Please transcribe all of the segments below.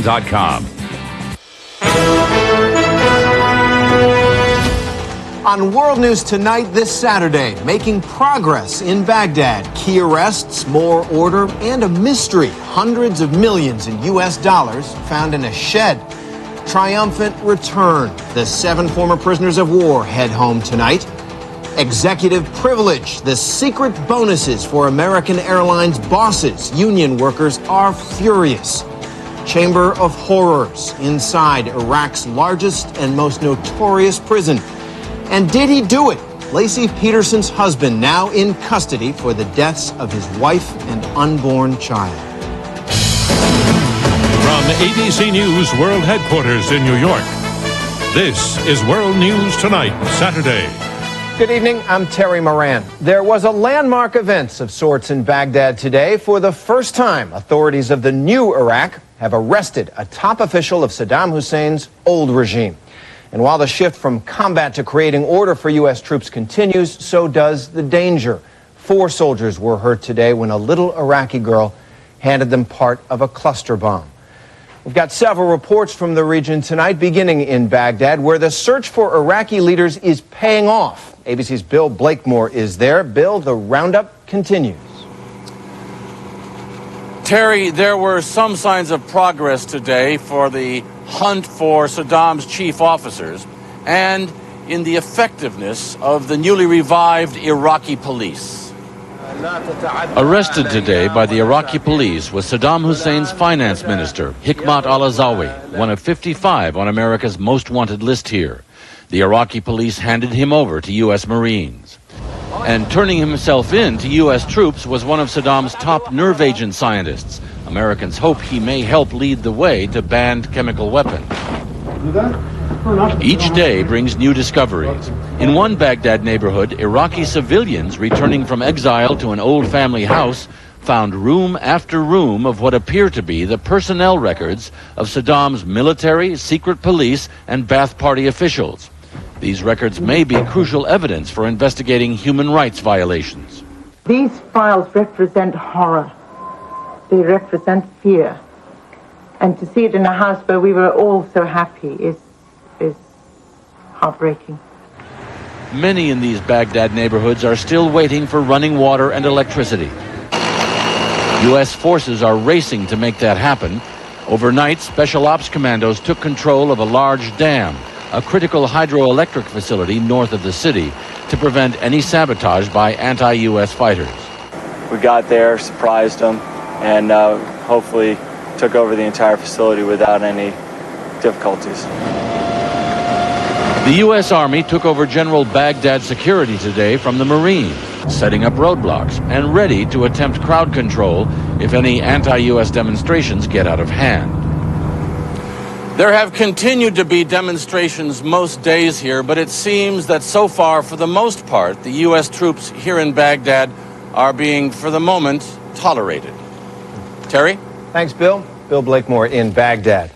WSBT7.com. On World News Tonight this Saturday, making progress in Baghdad. Key arrests, more order, and a mystery. Hundreds of millions in U.S. dollars found in a shed. Triumphant return. The 7 former prisoners of war head home tonight. Executive privilege. The secret bonuses for American Airlines bosses. Union workers are furious. Chamber of Horrors inside Iraq's largest and most notorious prison. And did he do it? Laci Peterson's husband now in custody for the deaths of his wife and unborn child. From ABC News World Headquarters in New York, this is World News Tonight, Saturday. Good evening, I'm Terry Moran. There was a landmark event of sorts in Baghdad today. For the first time, authorities of the new Iraq have arrested a top official of Saddam Hussein's old regime. And while the shift from combat to creating order for U.S. troops continues, so does the danger. 4 soldiers were hurt today when a little Iraqi girl handed them part of a cluster bomb. We've got several reports from the region tonight, beginning in Baghdad, where the search for Iraqi leaders is paying off. ABC's Bill Blakemore is there. Bill, the roundup continues. Terry, there were some signs of progress today for the hunt for Saddam's chief officers and in the effectiveness of the newly revived Iraqi police. Arrested today by the Iraqi police was Saddam Hussein's finance minister, Hikmat al-Azawi, one of 55 on America's most wanted list here. The Iraqi police handed him over to U.S. Marines. And turning himself in to U.S. troops was one of Saddam's top nerve agent scientists. Americans hope he may help lead the way to banned chemical weapons. Each day brings new discoveries. In one Baghdad neighborhood, Iraqi civilians returning from exile to an old family house found room after room of what appear to be the personnel records of Saddam's military, secret police, and Ba'ath Party officials. These records may be crucial evidence for investigating human rights violations. These files represent horror. They represent fear. And to see it in a house where we were all so happy is heartbreaking. Many in these Baghdad neighborhoods are still waiting for running water and electricity. U.S. forces are racing to make that happen. Overnight, Special Ops commandos took control of a large dam, a critical hydroelectric facility north of the city, to prevent any sabotage by anti-U.S. fighters. We got there, surprised them, and hopefully took over the entire facility without any difficulties. The U.S. Army took over General Baghdad security today from the Marines, setting up roadblocks and ready to attempt crowd control if any anti-U.S. demonstrations get out of hand. There have continued to be demonstrations most days here, but it seems that so far, for the most part, the U.S. troops here in Baghdad are being, for the moment, tolerated. Terry? Thanks, Bill. Bill Blakemore in Baghdad.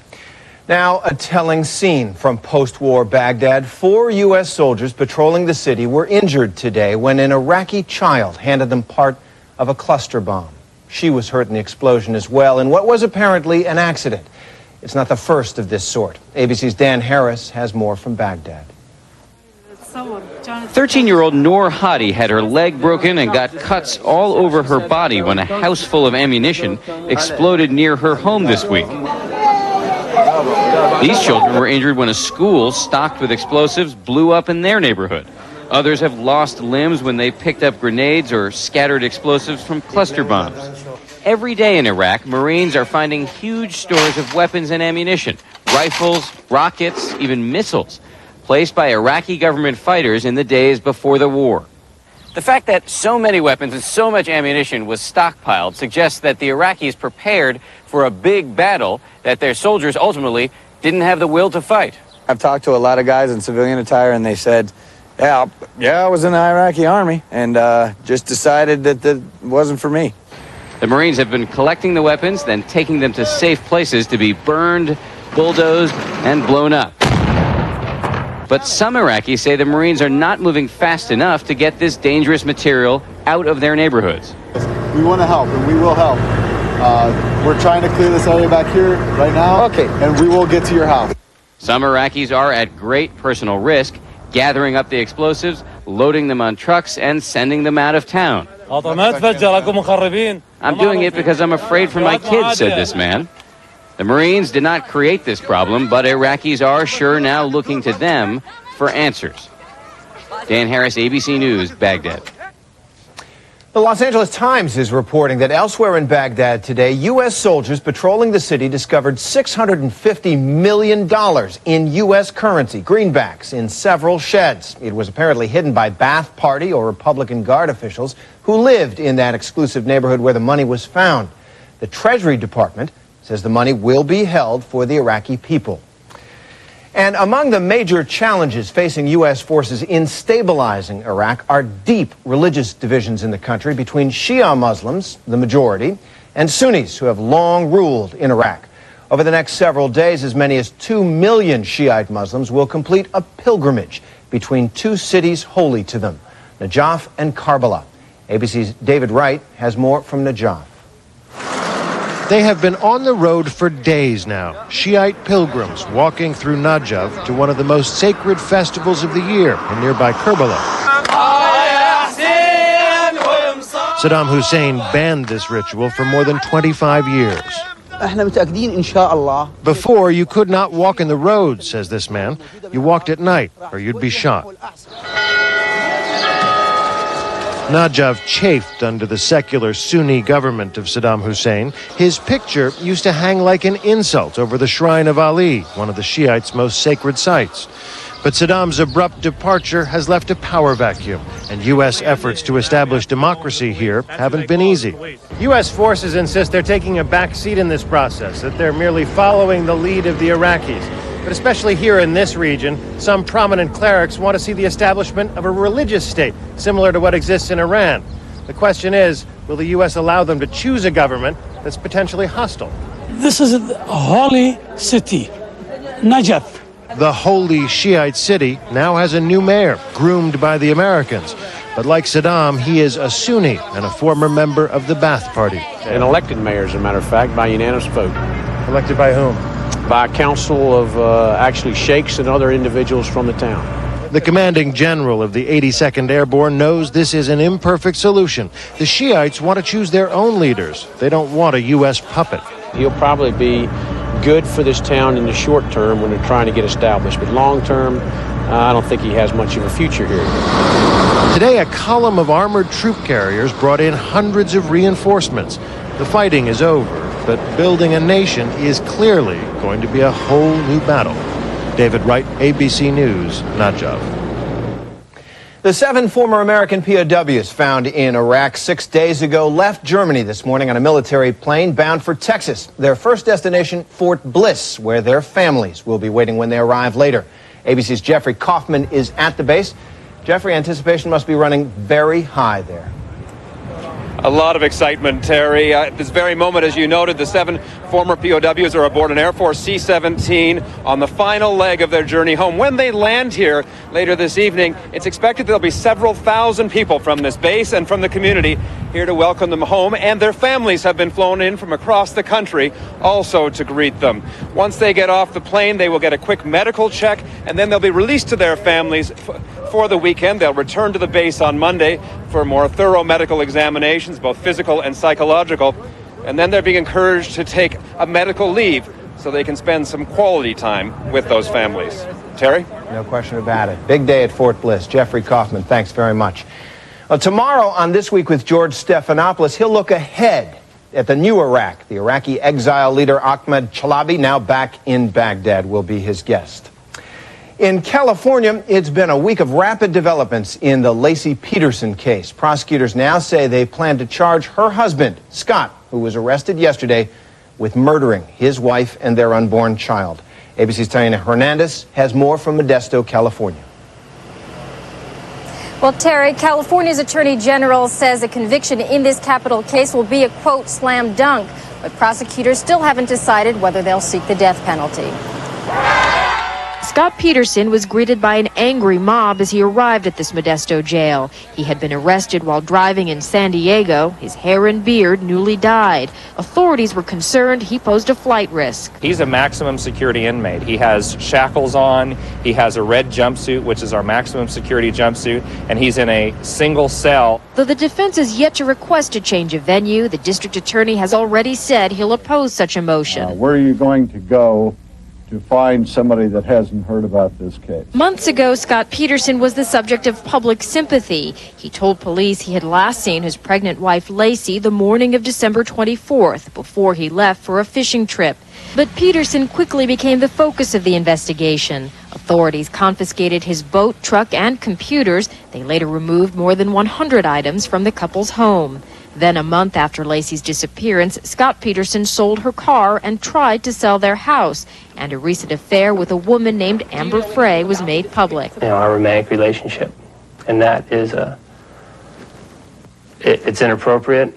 Now, a telling scene from post-war Baghdad. 4 U.S. soldiers patrolling the city were injured today when an Iraqi child handed them part of a cluster bomb. She was hurt in the explosion as well in what was apparently an accident. It's not the first of this sort. ABC's Dan Harris has more from Baghdad. 13-year-old Noor Hadi had her leg broken and got cuts all over her body when a house full of ammunition exploded near her home this week. These children were injured when a school stocked with explosives blew up in their neighborhood. Others have lost limbs when they picked up grenades or scattered explosives from cluster bombs. Every day in Iraq, Marines are finding huge stores of weapons and ammunition, rifles, rockets, even missiles, placed by Iraqi government fighters in the days before the war. The fact that so many weapons and so much ammunition was stockpiled suggests that the Iraqis prepared for a big battle that their soldiers ultimately didn't have the will to fight. I've talked to a lot of guys in civilian attire, and they said, yeah, I was in the Iraqi army, and just decided that wasn't for me. The Marines have been collecting the weapons, then taking them to safe places to be burned, bulldozed, and blown up. But some Iraqis say the Marines are not moving fast enough to get this dangerous material out of their neighborhoods. We want to help, and we will help. We're trying to clear this area back here right now. Okay. And we will get to your house. Some Iraqis are at great personal risk, gathering up the explosives, loading them on trucks, and sending them out of town. I'm doing it because I'm afraid for my kids, said this man. The Marines did not create this problem, but Iraqis are sure now looking to them for answers. Dan Harris, ABC News, Baghdad. The Los Angeles Times is reporting that elsewhere in Baghdad today, U.S. soldiers patrolling the city discovered $650 million in U.S. currency, greenbacks, in several sheds. It was apparently hidden by Ba'ath Party or Republican Guard officials who lived in that exclusive neighborhood where the money was found. The Treasury Department says the money will be held for the Iraqi people. And among the major challenges facing U.S. forces in stabilizing Iraq are deep religious divisions in the country between Shia Muslims, the majority, and Sunnis, who have long ruled in Iraq. Over the next several days, as many as 2 million Shiite Muslims will complete a pilgrimage between two cities holy to them, Najaf and Karbala. ABC's David Wright has more from Najaf. They have been on the road for days now, Shiite pilgrims walking through Najaf to one of the most sacred festivals of the year in nearby Karbala. Saddam Hussein banned this ritual for more than 25 years. Before, you could not walk in the road, says this man. You walked at night, or you'd be shot. Najaf chafed under the secular Sunni government of Saddam Hussein. His picture used to hang like an insult over the shrine of Ali, one of the Shiites' most sacred sites. But Saddam's abrupt departure has left a power vacuum, and U.S. efforts to establish democracy here haven't been easy. U.S. forces insist they're taking a back seat in this process, that they're merely following the lead of the Iraqis. But especially here in this region, some prominent clerics want to see the establishment of a religious state, similar to what exists in Iran. The question is, will the U.S. allow them to choose a government that's potentially hostile? This is a holy city, Najaf. The holy Shiite city now has a new mayor, groomed by the Americans. But like Saddam, he is a Sunni and a former member of the Ba'ath Party. An elected mayor, as a matter of fact, by unanimous vote. Elected by whom? By a council of actually sheikhs and other individuals from the town. The commanding general of the 82nd Airborne knows this is an imperfect solution. The Shiites want to choose their own leaders. They don't want a U.S. puppet. He'll probably be good for this town in the short term when they're trying to get established. But long term, I don't think he has much of a future here. Today, a column of armored troop carriers brought in hundreds of reinforcements. The fighting is over, but building a nation is clearly going to be a whole new battle. David Wright, ABC News, Najaf. The 7 former American POWs found in Iraq 6 days ago left Germany this morning on a military plane bound for Texas. Their first destination, Fort Bliss, where their families will be waiting when they arrive later. ABC's Jeffrey Kaufman is at the base. Jeffrey, anticipation must be running very high there. A lot of excitement, Terry. At this very moment, as you noted, the 7 former POWs are aboard an Air Force C-17 on the final leg of their journey home. When they land here later this evening, it's expected there'll be several thousand people from this base and from the community here to welcome them home, and their families have been flown in from across the country also to greet them. Once they get off the plane, they will get a quick medical check, and then they'll be released to their families for the weekend. They'll return to the base on Monday for more thorough medical examinations, both physical and psychological, and then they're being encouraged to take a medical leave so they can spend some quality time with those families. Terry? No question about it. Big day at Fort Bliss. Jeffrey Kaufman, thanks very much. Well, tomorrow on This Week with George Stephanopoulos, he'll look ahead at the new Iraq. The Iraqi exile leader Ahmed Chalabi, now back in Baghdad, will be his guest. In California, it's been a week of rapid developments in the Laci Peterson case. Prosecutors now say they plan to charge her husband, Scott, who was arrested yesterday, with murdering his wife and their unborn child. ABC's Tayana Hernandez has more from Modesto, California. Well, Terry, California's Attorney General says a conviction in this capital case will be a, quote, slam dunk, but prosecutors still haven't decided whether they'll seek the death penalty. Scott Peterson was greeted by an angry mob as he arrived at this Modesto jail. He had been arrested while driving in San Diego. His hair and beard newly dyed. Authorities were concerned he posed a flight risk. He's a maximum security inmate. He has shackles on, he has a red jumpsuit, which is our maximum security jumpsuit, and he's in a single cell. Though the defense is yet to request a change of venue, the district attorney has already said he'll oppose such a motion. Where are you going to go to find somebody that hasn't heard about this case? Months ago, Scott Peterson was the subject of public sympathy. He told police he had last seen his pregnant wife Lacey the morning of December 24th before he left for a fishing trip. But Peterson quickly became the focus of the investigation. Authorities confiscated his boat, truck, and computers. They later removed more than 100 items from the couple's home. Then, a month after Lacey's disappearance, Scott Peterson sold her car and tried to sell their house. And a recent affair with a woman named Amber Frey was made public. Our romantic relationship, and that is it's inappropriate.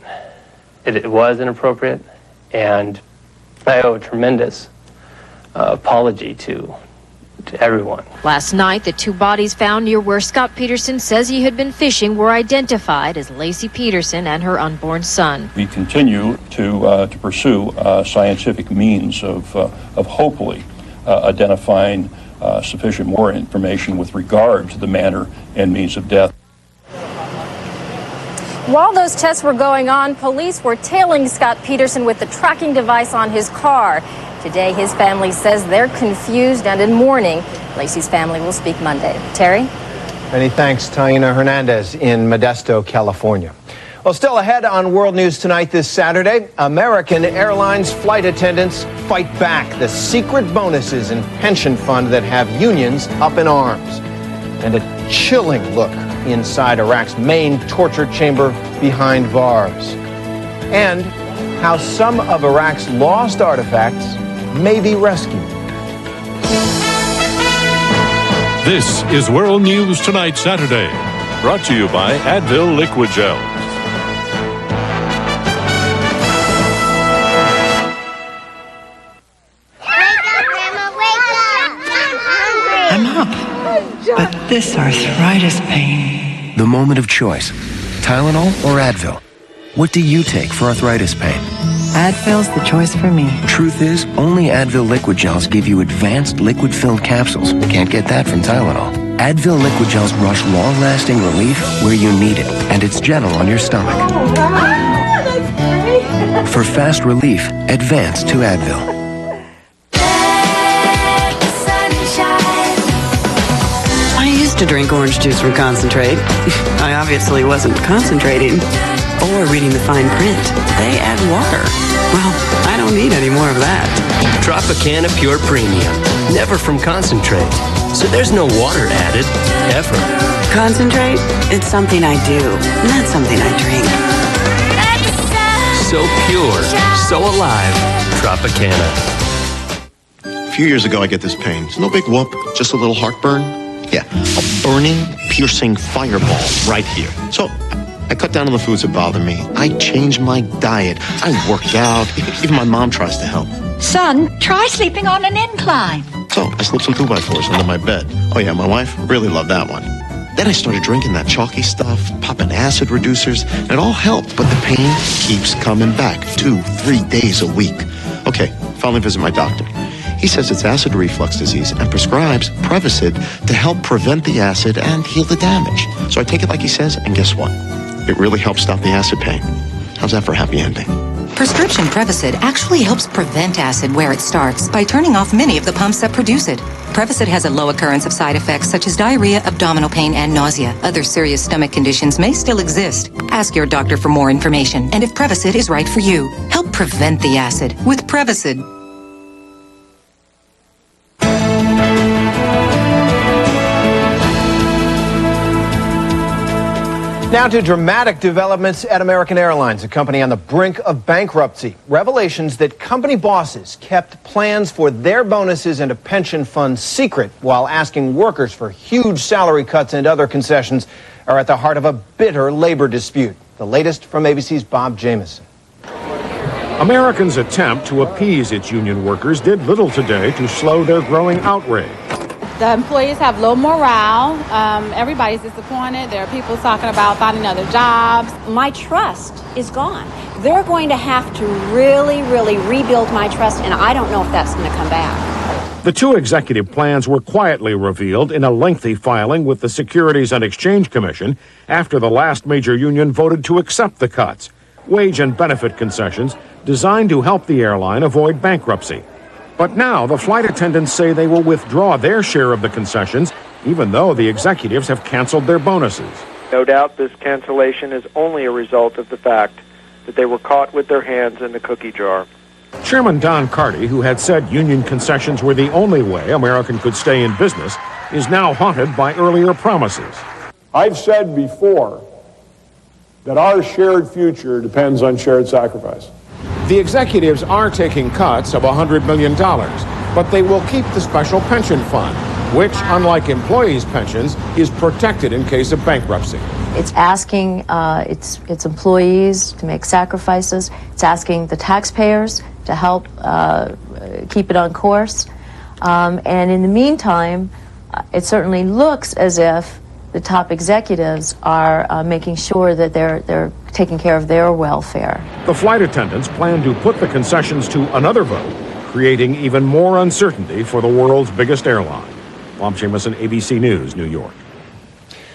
It was inappropriate, and I owe a tremendous apology to everyone. Last night, the two bodies found near where Scott Peterson says he had been fishing were identified as Lacey Peterson and her unborn son. We continue to pursue scientific means of hopefully identifying sufficient more information with regard to the manner and means of death. While those tests were going on, police were tailing Scott Peterson with the tracking device on his car. Today, his family says they're confused and in mourning. Lacey's family will speak Monday. Terry? Many thanks, Taina Hernandez in Modesto, California. Well, still ahead on World News Tonight this Saturday, American Airlines flight attendants fight back the secret bonuses and pension fund that have unions up in arms. And a chilling look inside Iraq's main torture chamber behind bars. And how some of Iraq's lost artifacts may be rescued. This is World News Tonight, Saturday, brought to you by Advil Liquid Gels. I'm up, but this arthritis pain. The moment of choice, Tylenol or Advil? What do you take for arthritis pain? Advil's the choice for me. Truth is, only Advil Liquid Gels give you advanced liquid-filled capsules. Can't get that from Tylenol. Advil Liquid Gels rush long-lasting relief where you need it, and it's gentle on your stomach. For fast relief, advance to Advil. I used to drink orange juice from concentrate. I obviously wasn't concentrating or reading the fine print. They add water. Well, I don't need any more of that. Tropicana Pure Premium. Never from concentrate. So there's no water added, ever. Concentrate? It's something I do, not something I drink. So pure, so alive. Tropicana. A few years ago, I get this pain. It's no big whoop, just a little heartburn. Yeah, a burning, piercing fireball right here. So I cut down on the foods that bother me. I changed my diet. I worked out. Even my mom tries to help. Son, try sleeping on an incline. So I slipped some 2x4s under my bed. Oh yeah, my wife really loved that one. Then I started drinking that chalky stuff, popping acid reducers, and it all helped, but the pain keeps coming back 2-3 days a week. Okay, finally visit my doctor. He says it's acid reflux disease and prescribes Prevacid to help prevent the acid and heal the damage. So I take it like he says, and guess what? It really helps stop the acid pain. How's that for a happy ending? Prescription Prevacid actually helps prevent acid where it starts by turning off many of the pumps that produce it. Prevacid has a low occurrence of side effects such as diarrhea, abdominal pain, and nausea. Other serious stomach conditions may still exist. Ask your doctor for more information and if Prevacid is right for you. Help prevent the acid with Prevacid. Now to dramatic developments at American Airlines, a company on the brink of bankruptcy. Revelations that company bosses kept plans for their bonuses and a pension fund secret while asking workers for huge salary cuts and other concessions are at the heart of a bitter labor dispute. The latest from ABC's Bob Jamieson. Americans' attempt to appease its union workers did little today to slow their growing outrage. The employees have low morale. Everybody's disappointed. There are people talking about finding other jobs. My trust is gone. They're going to have to really, really rebuild my trust, and I don't know if that's going to come back. The two executive plans were quietly revealed in a lengthy filing with the Securities and Exchange Commission after the last major union voted to accept the cuts, wage and benefit concessions designed to help the airline avoid bankruptcy. But now the flight attendants say they will withdraw their share of the concessions, even though the executives have canceled their bonuses. No doubt this cancellation is only a result of the fact that they were caught with their hands in the cookie jar. Chairman Don Carty, who had said union concessions were the only way American could stay in business, is now haunted by earlier promises. I've said before that our shared future depends on shared sacrifice. The executives are taking cuts of $100 million, but they will keep the special pension fund, which, unlike employees' pensions, is protected in case of bankruptcy. It's asking its employees to make sacrifices. It's asking the taxpayers to help keep it on course. And in the meantime, it certainly looks as if the top executives are making sure that they're taking care of their welfare. The flight attendants plan to put the concessions to another vote, creating even more uncertainty for the world's biggest airline. Bob Jamieson, ABC News, New York.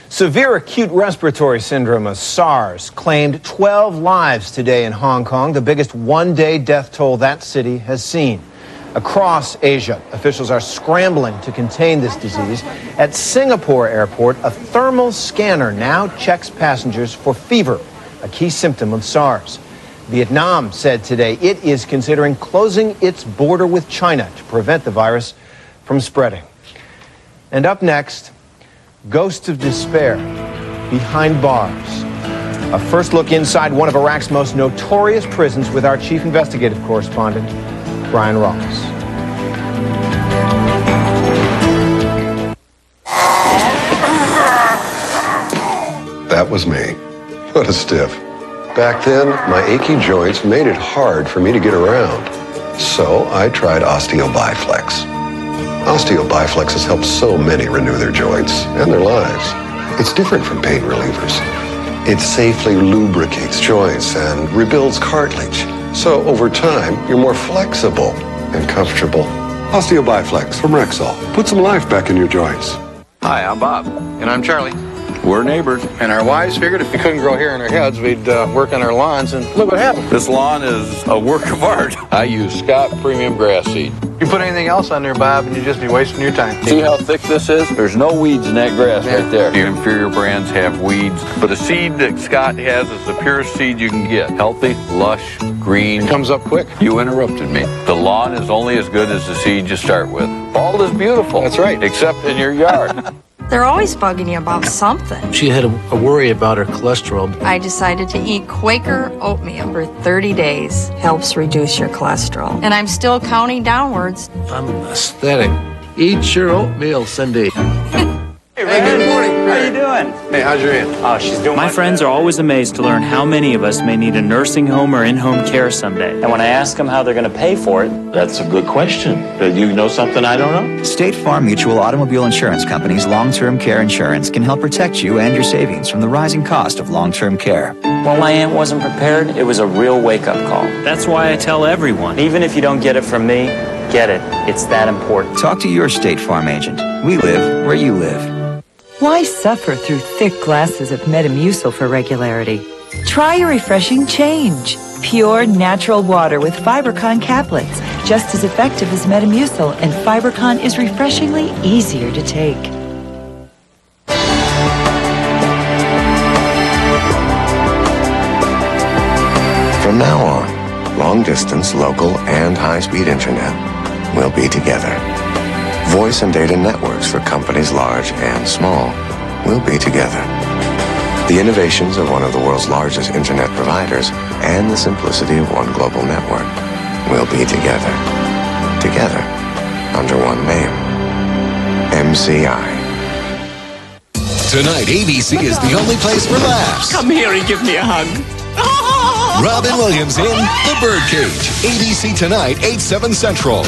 Severe acute respiratory syndrome, or SARS, claimed 12 lives today in Hong Kong, the biggest one-day death toll that city has seen. Across Asia, officials are scrambling to contain this disease. At Singapore Airport, a thermal scanner now checks passengers for fever, a key symptom of SARS. Vietnam said today it is considering closing its border with China to prevent the virus from spreading. And up next, Ghosts of Despair, Behind Bars. A first look inside one of Iraq's most notorious prisons with our chief investigative correspondent, Brian Ross. That was me. What a stiff. Back then, my achy joints made it hard for me to get around. So I tried Osteo-Bi-Flex. Osteo-Bi-Flex has helped so many renew their joints and their lives. It's different from pain relievers. It safely lubricates joints and rebuilds cartilage. So over time, you're more flexible and comfortable. Osteo-Bi-Flex from Rexall. Put some life back in your joints. Hi, I'm Bob. And I'm Charlie. We're neighbors. And our wives figured if we couldn't grow hair in our heads, we'd work on our lawns, and look what happened. This lawn is a work of art. I use Scott Premium Grass Seed. You put anything else on there, Bob, and you'd just be wasting your time. See how thick this is? There's no weeds in that grass right there. The inferior brands have weeds, but the seed that Scott has is the purest seed you can get. Healthy, lush, green. It comes up quick. You interrupted me. The lawn is only as good as the seed you start with. Fall is beautiful. That's right. Except in your yard. They're always bugging you about something. She had a worry about her cholesterol. I decided to eat Quaker oatmeal for 30 days. Helps reduce your cholesterol. And I'm still counting downwards. I'm aesthetic. Eat your oatmeal, Cindy. Hey, good morning. How you doing? Hey, how's your aunt? Oh, she's doing My friends are always amazed to learn how many of us may need a nursing home or in-home care someday. And when I ask them how they're going to pay for it, that's a good question. Do you know something I don't know? State Farm Mutual Automobile Insurance Company's long-term care insurance can help protect you and your savings from the rising cost of long-term care. while my aunt wasn't prepared, it was a real wake-up call. That's why I tell everyone, even if you don't get it from me, get it. It's that important. Talk to your State Farm agent. We live where you live. Why suffer through thick glasses of Metamucil for regularity? Try a refreshing change. Pure, natural water with Fibercon caplets. Just as effective as Metamucil, and Fibercon is refreshingly easier to take. From now on, long-distance, local, and high-speed internet will be together. Voice and data networks for companies large and small will be together. The innovations of one of the world's largest internet providers and the simplicity of one global network will be together. Together, under one name. MCI. Tonight, ABC is the only place for laughs. Come here and give me a hug. Robin Williams in The Birdcage. ABC tonight, 8/7 Central.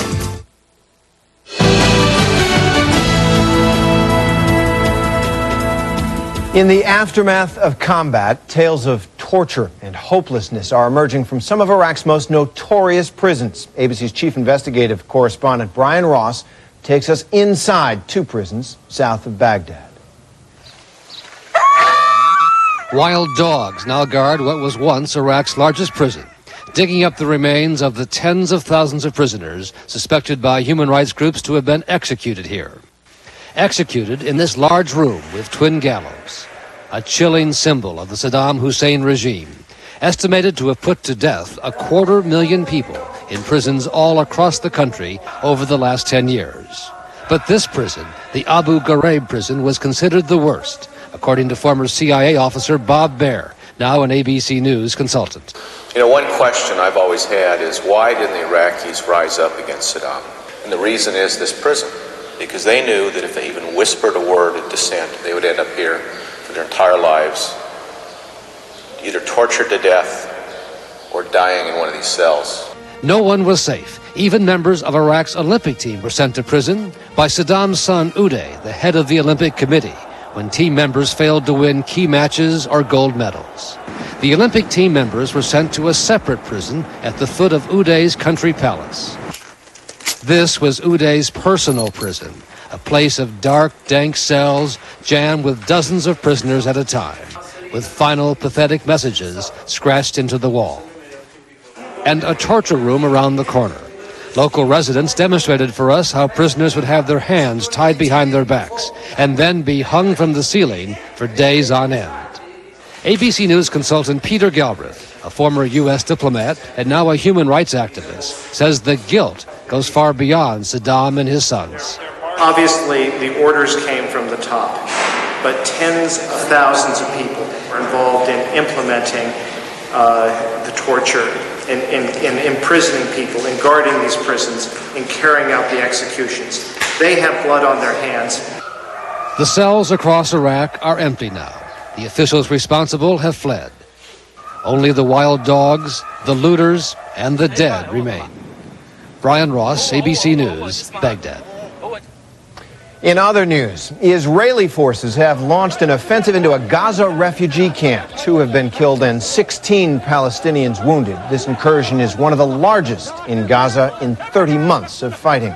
In the aftermath of combat, tales of torture and hopelessness are emerging from some of Iraq's most notorious prisons. ABC's chief investigative correspondent Brian Ross takes us inside two prisons south of Baghdad. Wild dogs now guard what was once Iraq's largest prison, digging up the remains of the tens of thousands of prisoners suspected by human rights groups to have been executed here. Executed in this large room with twin gallows, a chilling symbol of the Saddam Hussein regime, estimated to have put to death 250,000 people in prisons all across the country over the last 10 years. But this prison, the Abu Ghraib prison, was considered the worst, according to former CIA officer Bob Baer, now an ABC News consultant. You know, one question I've always had is why didn't the Iraqis rise up against Saddam? And the reason is this prison. Because they knew that if they even whispered a word of dissent, they would end up here for their entire lives, either tortured to death or dying in one of these cells. No one was safe. Even members of Iraq's Olympic team were sent to prison by Saddam's son Uday, the head of the Olympic Committee, when team members failed to win key matches or gold medals. The Olympic team members were sent to a separate prison at the foot of Uday's country palace. This was Uday's personal prison, a place of dark, dank cells jammed with dozens of prisoners at a time, with final pathetic messages scratched into the wall. And a torture room around the corner. Local residents demonstrated for us how prisoners would have their hands tied behind their backs and then be hung from the ceiling for days on end. ABC News consultant Peter Galbraith, a former U.S. diplomat and now a human rights activist, says the guilt goes far beyond Saddam and his sons. Obviously, the orders came from the top, but tens of thousands of people were involved in implementing the torture, in imprisoning people, in guarding these prisons, in carrying out the executions. They have blood on their hands. The cells across Iraq are empty now. The officials responsible have fled. Only the wild dogs, the looters, and the dead remain. Brian Ross, ABC News, Baghdad. In other news, Israeli forces have launched an offensive into a Gaza refugee camp. 2 have been killed and 16 Palestinians wounded. This incursion is one of the largest in Gaza in 30 months of fighting.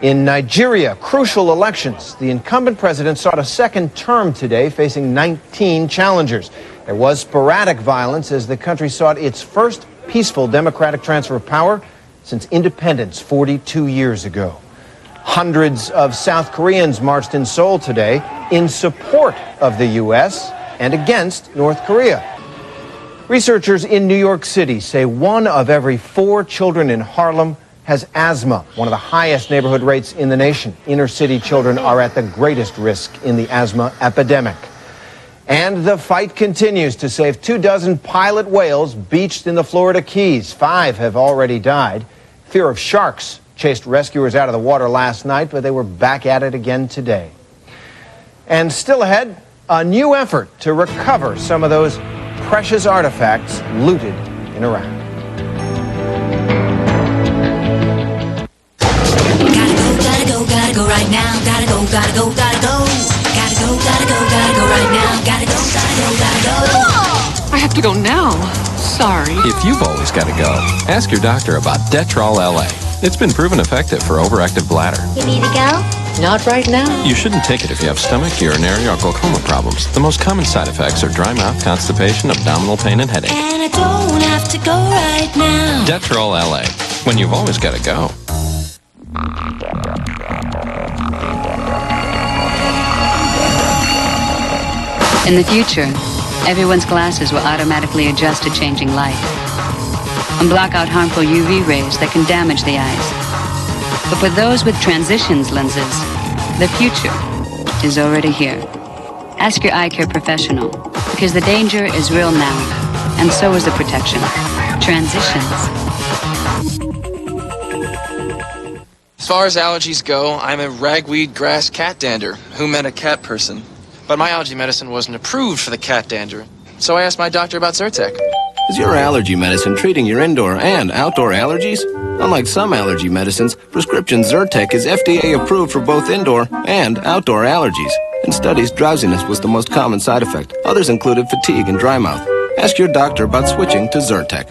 In Nigeria, crucial elections. The incumbent president sought a second term today, facing 19 challengers. There was sporadic violence as the country sought its first peaceful democratic transfer of power since independence 42 years ago. Hundreds of South Koreans marched in Seoul today in support of the U.S. and against North Korea. Researchers in New York City say 1 of every 4 children in Harlem has asthma, one of the highest neighborhood rates in the nation. Inner city children are at the greatest risk in the asthma epidemic. And the fight continues to save 24 pilot whales beached in the Florida Keys. 5 have already died. Fear of sharks chased rescuers out of the water last night, but they were back at it again today. And still ahead, a new effort to recover some of those precious artifacts looted in Iraq. Gotta go right now. Gotta go right now. Gotta go. I have to go now. Sorry. If you've always got to go, ask your doctor about Detrol LA. It's been proven effective for overactive bladder. You need to go? Not right now. You shouldn't take it if you have stomach, urinary, or glaucoma problems. The most common side effects are dry mouth, constipation, abdominal pain, and headache. And I don't have to go right now. Detrol LA. When you've always got to go. In the future, everyone's glasses will automatically adjust to changing light and block out harmful UV rays that can damage the eyes. But for those with transitions lenses, the future is already here. Ask your eye care professional, because the danger is real now, and so is the protection. Transitions. As far as allergies go, I'm a ragweed grass cat dander who met a cat person. But my allergy medicine wasn't approved for the cat dander, so I asked my doctor about Zyrtec. Is your allergy medicine treating your indoor and outdoor allergies? Unlike some allergy medicines, prescription Zyrtec is FDA approved for both indoor and outdoor allergies. In studies, drowsiness was the most common side effect. Others included fatigue and dry mouth. Ask your doctor about switching to Zyrtec.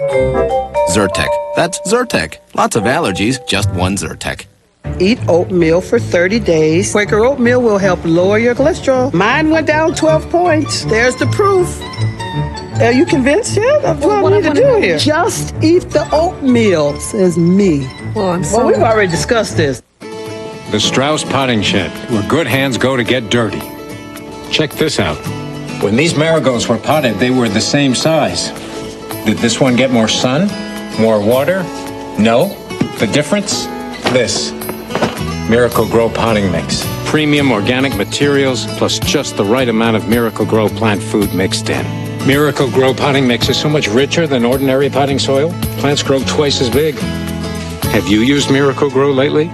Zyrtec. That's Zyrtec. Lots of allergies, just one Zyrtec. Eat oatmeal for 30 days. Quaker oatmeal will help lower your cholesterol. Mine went down 12 points. There's the proof. Are you convinced yet of what I need to do here? Just eat the oatmeal, says me. Well, we've already discussed this. The Strauss Potting Shed, where good hands go to get dirty. Check this out. When these marigolds were potted, they were the same size. Did this one get more sun? More water? No. The difference? This. Miracle-Gro potting mix. Premium organic materials plus just the right amount of Miracle-Gro plant food mixed in. Miracle-Gro potting mix is so much richer than ordinary potting soil. Plants grow twice as big. Have you used Miracle-Gro lately?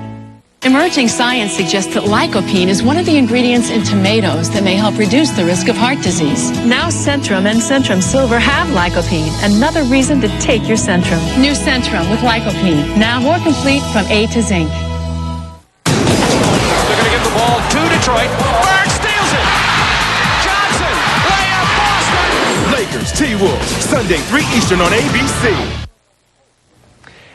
Emerging science suggests that lycopene is one of the ingredients in tomatoes that may help reduce the risk of heart disease. Now Centrum and Centrum Silver have lycopene, another reason to take your Centrum. New Centrum with lycopene, now more complete from A to zinc. They're going to give the ball to Detroit. Bird steals it. Johnson, layup, Boston. Lakers, T-Wolves, Sunday, 3 Eastern on ABC.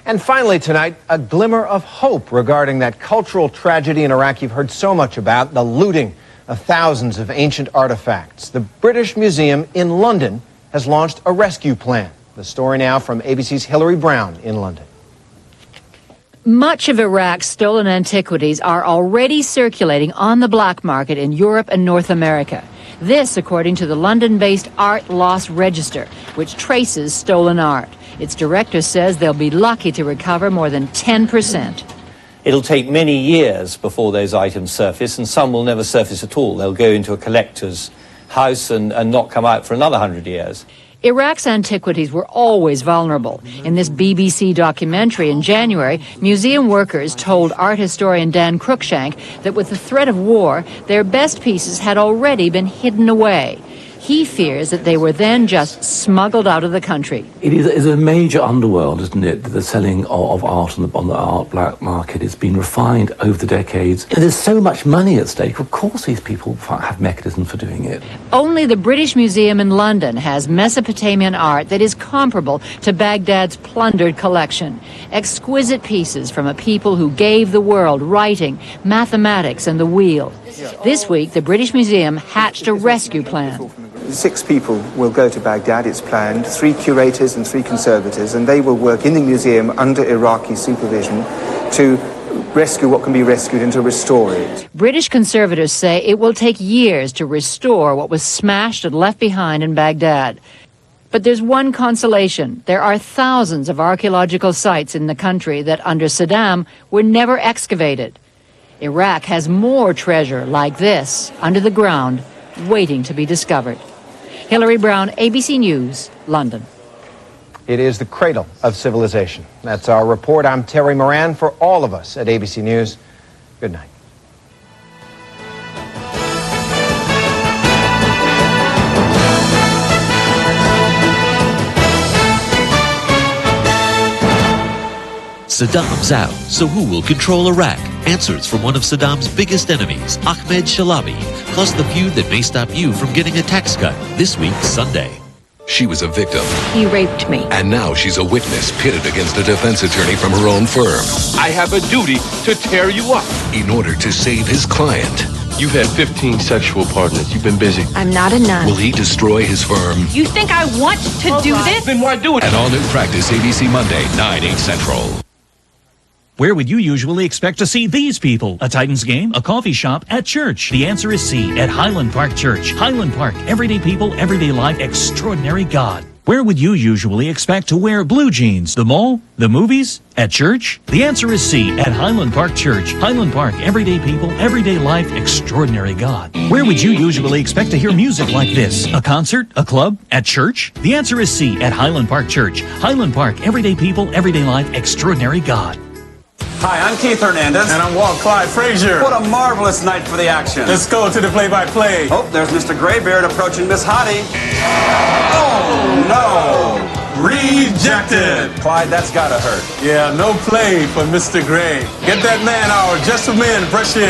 And finally tonight, a glimmer of hope regarding that cultural tragedy in Iraq you've heard so much about, the looting of thousands of ancient artifacts. The British Museum in London has launched a rescue plan. The story now from ABC's Hillary Brown in London. Much of Iraq's stolen antiquities are already circulating on the black market in Europe and North America. This, according to the London-based Art Loss Register, which traces stolen art. Its director says they'll be lucky to recover more than 10%. It'll take many years before those items surface, and some will never surface at all. They'll go into a collector's house and not come out for another 100 years. Iraq's antiquities were always vulnerable. In this BBC documentary in January, museum workers told art historian Dan Cruikshank that with the threat of war, their best pieces had already been hidden away. He fears that they were then just smuggled out of the country. It is a major underworld, isn't it? The selling of art on the art black market has been refined over the decades. There's so much money at stake. Of course these people have mechanisms for doing it. Only the British Museum in London has Mesopotamian art that is comparable to Baghdad's plundered collection. Exquisite pieces from a people who gave the world writing, mathematics, and the wheel. This week, the British Museum hatched a rescue plan. 6 people will go to Baghdad, it's planned, 3 curators and 3 conservators, and they will work in the museum under Iraqi supervision to rescue what can be rescued and to restore it. British conservators say it will take years to restore what was smashed and left behind in Baghdad. But there's one consolation. There are thousands of archaeological sites in the country that under Saddam were never excavated. Iraq has more treasure like this under the ground, waiting to be discovered. Hillary Brown, ABC News, London. It is the cradle of civilization. That's our report. I'm Terry Moran. For all of us at ABC News, good night. Saddam's out, so who will control Iraq? Answers from one of Saddam's biggest enemies, Ahmed Shalabi, plus the feud that may stop you from getting a tax cut this week, Sunday. She was a victim. He raped me. And now she's a witness pitted against a defense attorney from her own firm. I have a duty to tear you up. In order to save his client. You've had 15 sexual partners. You've been busy. I'm not a nun. Will he destroy his firm? You think I want to do this? Then why do it? An all-new Practice, ABC Monday, 9, 8 Central. Where would you usually expect to see these people? A Titans game? A coffee shop? At church? The answer is C, at Highland Park Church. Highland Park, everyday people, everyday life, extraordinary God. Where would you usually expect to wear blue jeans? The mall? The movies? At church? The answer is C, at Highland Park Church. Highland Park, everyday people, everyday life, extraordinary God. Where would you usually expect to hear music like this? A concert? A club? At church? The answer is C, at Highland Park Church. Highland Park, everyday people, everyday life, extraordinary God. Hi, I'm Keith Hernandez. And I'm Walt Clyde Frazier. What a marvelous night for the action. Let's go to the play-by-play. Oh, there's Mr. Graybeard approaching Miss Hottie. Oh, no. Rejected. Clyde, that's gotta hurt. Yeah, no play for Mr. Gray. Get that man our Just for Men brush in.